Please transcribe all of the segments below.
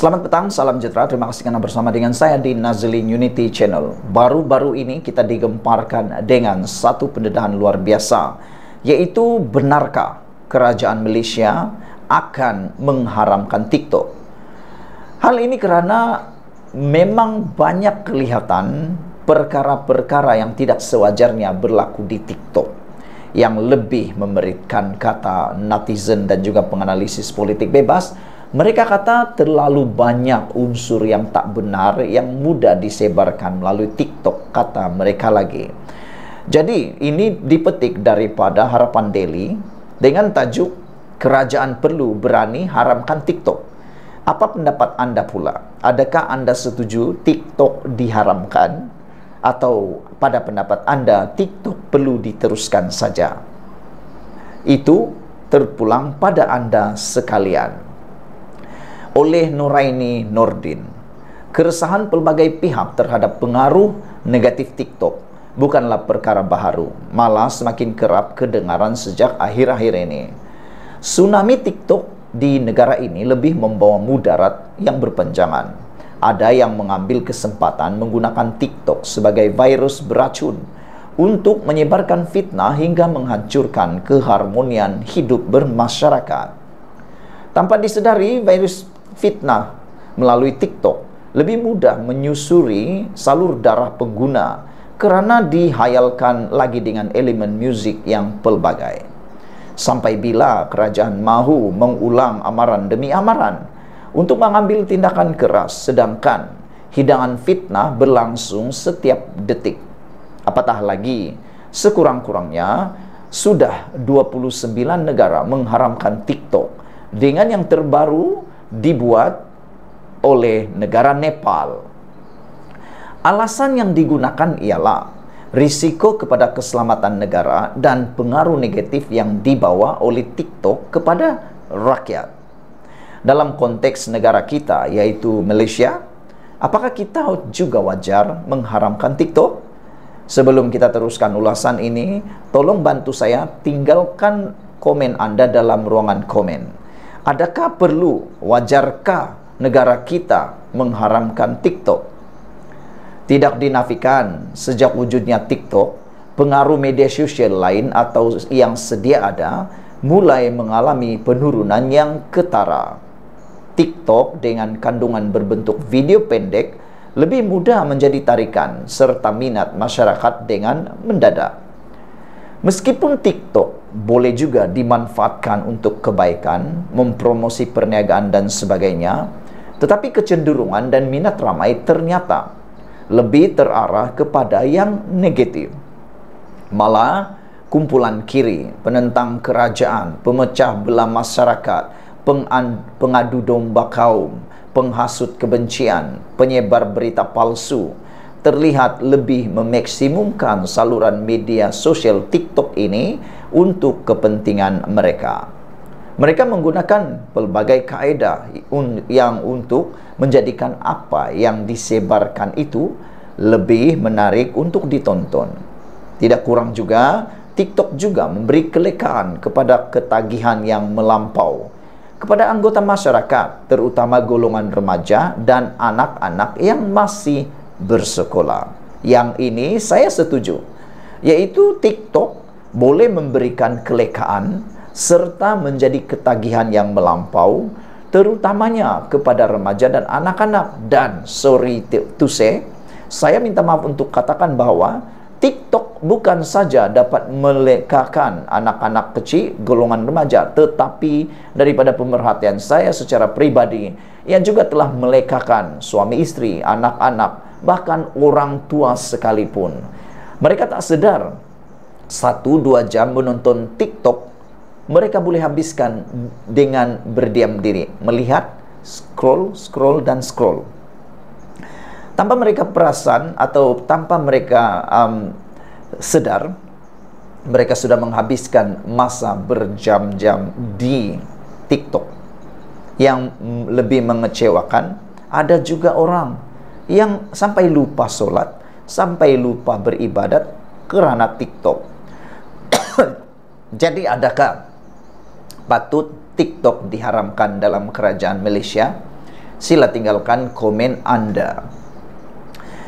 Selamat petang, salam sejahtera. Terima kasih karena bersama dengan saya di Nazlin Unity Channel. Baru-baru ini kita digemparkan dengan satu pendedahan luar biasa, yaitu benarkah kerajaan Malaysia akan mengharamkan TikTok? Hal ini karena memang banyak kelihatan perkara-perkara yang tidak sewajarnya berlaku di TikTok, yang lebih memberikan kata netizen dan juga penganalisis politik bebas. Mereka kata terlalu banyak unsur yang tak benar yang mudah disebarkan melalui TikTok, kata mereka lagi. Jadi ini dipetik daripada Harapan Daily dengan tajuk "Kerajaan perlu berani haramkan TikTok". Apa pendapat Anda pula? Adakah Anda setuju TikTok diharamkan? Atau pada pendapat Anda TikTok perlu diteruskan saja? Itu terpulang pada Anda sekalian. Oleh Nuraini Nordin, keresahan pelbagai pihak terhadap pengaruh negatif TikTok bukanlah perkara baharu, malah semakin kerap kedengaran sejak akhir-akhir ini. Tsunami TikTok di negara ini lebih membawa mudarat yang berpanjangan. Ada yang mengambil kesempatan menggunakan TikTok sebagai virus beracun untuk menyebarkan fitnah hingga menghancurkan keharmonian hidup bermasyarakat. Tanpa disedari, virus fitnah melalui TikTok lebih mudah menyusuri salur darah pengguna kerana dihayalkan lagi dengan elemen muzik yang pelbagai. Sampai bila kerajaan mahu mengulang amaran demi amaran untuk mengambil tindakan keras, sedangkan hidangan fitnah berlangsung setiap detik. Apatah lagi, sekurang-kurangnya sudah 29 negara mengharamkan TikTok, dengan yang terbaru dibuat oleh negara Nepal. Alasan yang digunakan ialah risiko kepada keselamatan negara dan pengaruh negatif yang dibawa oleh TikTok kepada rakyat. Dalam konteks negara kita, yaitu Malaysia, apakah kita juga wajar mengharamkan TikTok? Sebelum kita teruskan ulasan ini, tolong bantu saya tinggalkan komen Anda dalam ruangan komen. Adakah perlu, wajarkah negara kita mengharamkan TikTok? Tidak dinafikan, sejak wujudnya TikTok, pengaruh media sosial lain atau yang sedia ada mulai mengalami penurunan yang ketara. TikTok dengan kandungan berbentuk video pendek lebih mudah menjadi tarikan serta minat masyarakat dengan mendadak. Meskipun TikTok boleh juga dimanfaatkan untuk kebaikan, mempromosi perniagaan dan sebagainya, tetapi kecenderungan dan minat ramai ternyata lebih terarah kepada yang negatif. Malah kumpulan kiri, penentang kerajaan, pemecah belah masyarakat, pengadu domba kaum, penghasut kebencian, penyebar berita palsu, terlihat lebih memaksimumkan saluran media sosial TikTok ini untuk kepentingan mereka. Mereka menggunakan pelbagai kaedah yang untuk menjadikan apa yang disebarkan itu lebih menarik untuk ditonton. Tidak kurang juga, TikTok juga memberi kelekaan kepada ketagihan yang melampau kepada anggota masyarakat, terutama golongan remaja dan anak-anak yang masih bersekolah. Yang ini saya setuju, yaitu TikTok boleh memberikan kelekaan serta menjadi ketagihan yang melampau, terutamanya kepada remaja dan anak-anak. Dan sorry to say, saya minta maaf untuk katakan bahwa TikTok bukan saja dapat melekakan anak-anak kecil, golongan remaja, tetapi daripada pemerhatian saya secara pribadi, ia juga telah melekakan suami istri, anak-anak, bahkan orang tua sekalipun. Mereka tak sedar 1-2 jam menonton TikTok mereka boleh habiskan dengan berdiam diri, melihat, scroll dan scroll, tanpa mereka perasan atau tanpa mereka sedar. Mereka sudah menghabiskan masa berjam-jam di TikTok. Yang lebih mengecewakan, ada juga orang yang sampai lupa solat, sampai lupa beribadat kerana TikTok. Jadi adakah patut TikTok diharamkan dalam kerajaan Malaysia? Sila tinggalkan komen Anda.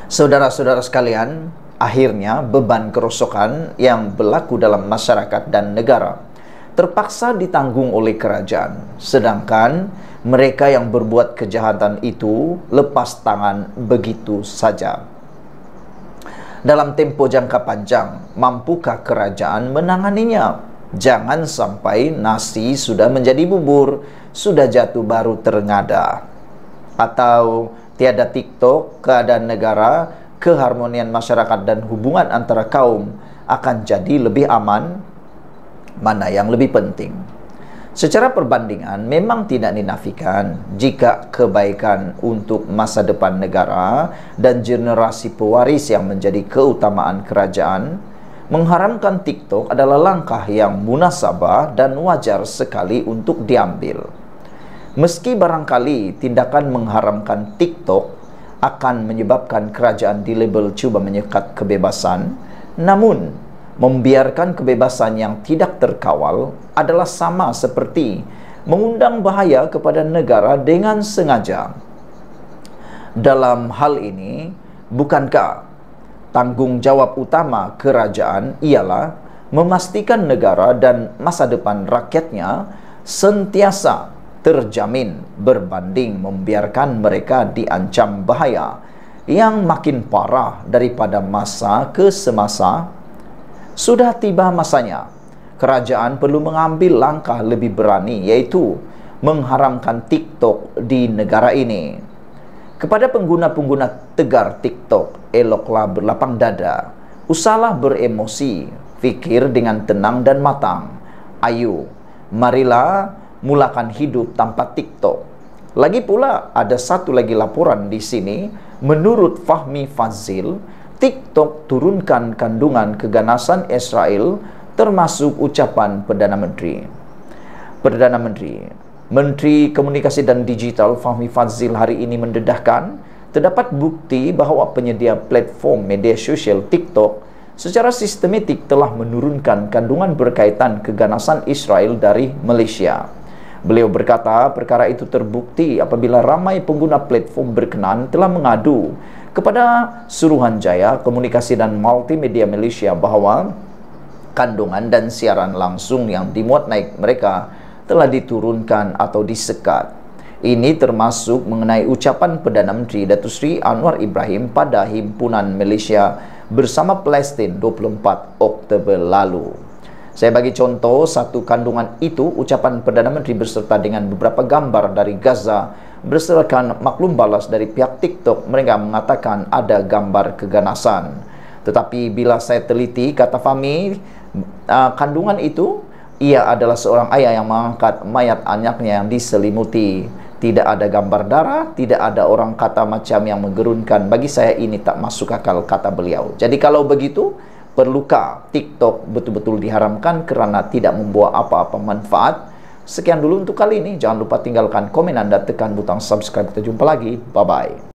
Saudara-saudara sekalian, akhirnya beban kerosakan yang berlaku dalam masyarakat dan negara terpaksa ditanggung oleh kerajaan, sedangkan mereka yang berbuat kejahatan itu lepas tangan begitu saja. Dalam tempo jangka panjang, mampukah kerajaan menanganinya? Jangan sampai nasi sudah menjadi bubur, sudah jatuh baru terengada. Atau tiada TikTok, keadaan negara, keharmonian masyarakat dan hubungan antara kaum akan jadi lebih aman? Mana yang lebih penting? Secara perbandingan, memang tidak dinafikan jika kebaikan untuk masa depan negara dan generasi pewaris yang menjadi keutamaan kerajaan, mengharamkan TikTok adalah langkah yang munasabah dan wajar sekali untuk diambil. Meski barangkali tindakan mengharamkan TikTok akan menyebabkan kerajaan dilabel cuba menyekat kebebasan, namun membiarkan kebebasan yang tidak terkawal adalah sama seperti mengundang bahaya kepada negara dengan sengaja. Dalam hal ini, bukankah tanggung jawab utama kerajaan ialah memastikan negara dan masa depan rakyatnya sentiasa terjamin berbanding membiarkan mereka diancam bahaya yang makin parah daripada masa ke semasa? Sudah tiba masanya kerajaan perlu mengambil langkah lebih berani, yaitu mengharamkan TikTok di negara ini. Kepada pengguna-pengguna tegar TikTok, eloklah berlapang dada, usahlah beremosi, fikir dengan tenang dan matang. Ayo, marilah mulakan hidup tanpa TikTok. Lagi pula ada satu lagi laporan di sini, menurut Fahmi Fadzil, TikTok turunkan kandungan keganasan Israel, termasuk ucapan Perdana Menteri. Menteri Komunikasi dan Digital Fahmi Fadzil hari ini mendedahkan terdapat bukti bahawa penyedia platform media sosial TikTok secara sistematik telah menurunkan kandungan berkaitan keganasan Israel dari Malaysia. Beliau berkata perkara itu terbukti apabila ramai pengguna platform berkenaan telah mengadu kepada Suruhanjaya Komunikasi dan Multimedia Malaysia bahawa kandungan dan siaran langsung yang dimuat naik mereka telah diturunkan atau disekat. Ini termasuk mengenai ucapan Perdana Menteri Datuk Seri Anwar Ibrahim pada Himpunan Malaysia bersama Palestin 24 Oktober lalu. Saya bagi contoh satu kandungan itu, ucapan Perdana Menteri berserta dengan beberapa gambar dari Gaza berdasarkan maklum balas dari pihak TikTok. Mereka mengatakan ada gambar keganasan. Tetapi bila saya teliti, kata Fahmi, kandungan itu, ia adalah seorang ayah yang mengangkat mayat anaknya yang diselimuti. Tidak ada gambar darah, tidak ada orang kata macam yang menggerunkan. Bagi saya ini tak masuk akal, kata beliau. Jadi kalau begitu, perlukah TikTok betul-betul diharamkan kerana tidak membawa apa-apa manfaat? Sekian dulu untuk kali ini. Jangan lupa tinggalkan komen Anda, tekan butang subscribe. Kita jumpa lagi. Bye-bye.